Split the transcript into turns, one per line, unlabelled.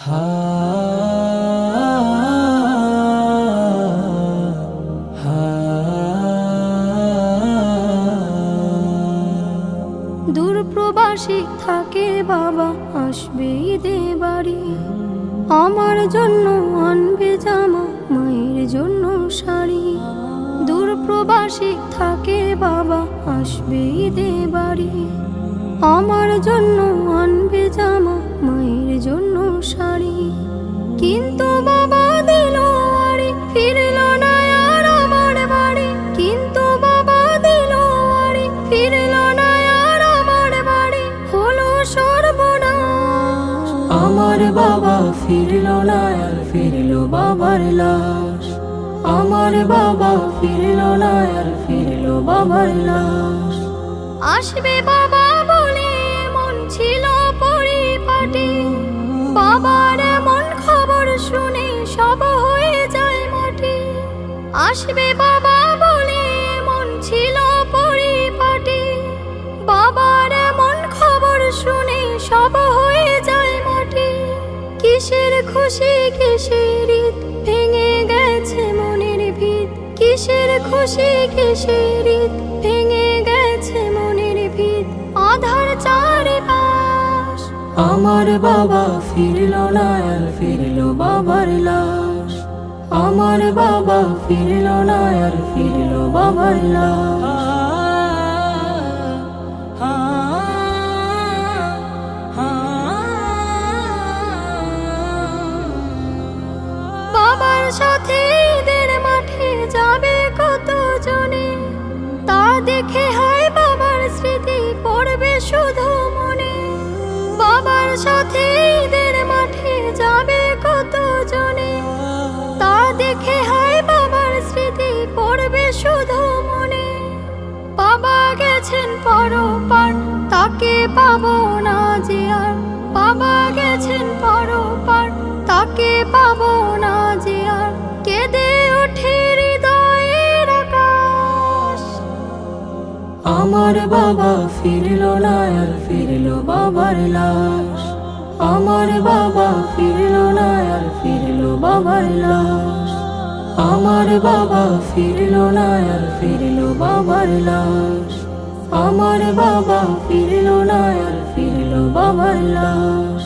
হা হা
দূরপ্রবাসী থাকে বাবা, আসবে ঈদে বাড়ি। আমার জন্য আনবে জামা, মায়ের জন্য শাড়ি। দূরপ্রবাসী থাকে বাবা, আসবে ঈদে বাড়ি। আমার জন্য আনবে জামা, মায়ের জন্য শাড়ি। কিন্তু বাবা দিল আড়ি, ফিরল না আর আমার বাড়ি। কিন্তু বাবা দিল আড়ি, ফিরল না আর আমার বাড়ি। হলো সর্বনাশ,
আমার বাবা ফিরল না আর ফিরল বাবার লাশ। আমার বাবা ফিরল না আর ফিরল বাবার লাশ।
আসবে বাবা বলে মন ছিল পরিপাটি। বাবার এমন খবর শুনে সব হয়ে যায় মাটি। আসবে বাবা বলে মন ছিল পরিপাটি। বাবার এমন খবর শুনে সব হয়ে যায় মাটি। কিসের খুশি কিসের ঈদ, ভেঙে গেছে মনের ভিত। কিসের খুশি কিসের ঈদ, ভেঙে গেছে মনের ভিত। আধার চারিপাশ,
আমার বাবা ফিরল না আর ফিরল বাবার লাশ। আমার বাবা ফিরল না আর ফিরল বাবার লাশ।
বাবার সাথে ঈদের মাঠে যাবে কত জনে। তা দেখে হয় বাবার স্মৃতি পড়বে শুধু মনে। বাবার সাথে ঈদের মাঠে যাবে কত জনে। তা দেখে হয় বাবার স্মৃতি পড়বে শুধু মনে। বাবা গেছেন পরপার, তাকে পাবো না যে আর। বাবা গেছেন পরপার, তাকে পাবো না যে আর। কেঁদে ওঠে হৃদয়ের আকাশ।
আমার বাবা ফিরল না আর ফিরল বাবার লাশ। আমার বাবা ফিরল না আর ফিরল বাবার লাশ। আমার বাবা ফিরল না আর ফিরল বাবার লাশ। আমার বাবা ফিরল না আর ফিরল বাবার লাশ।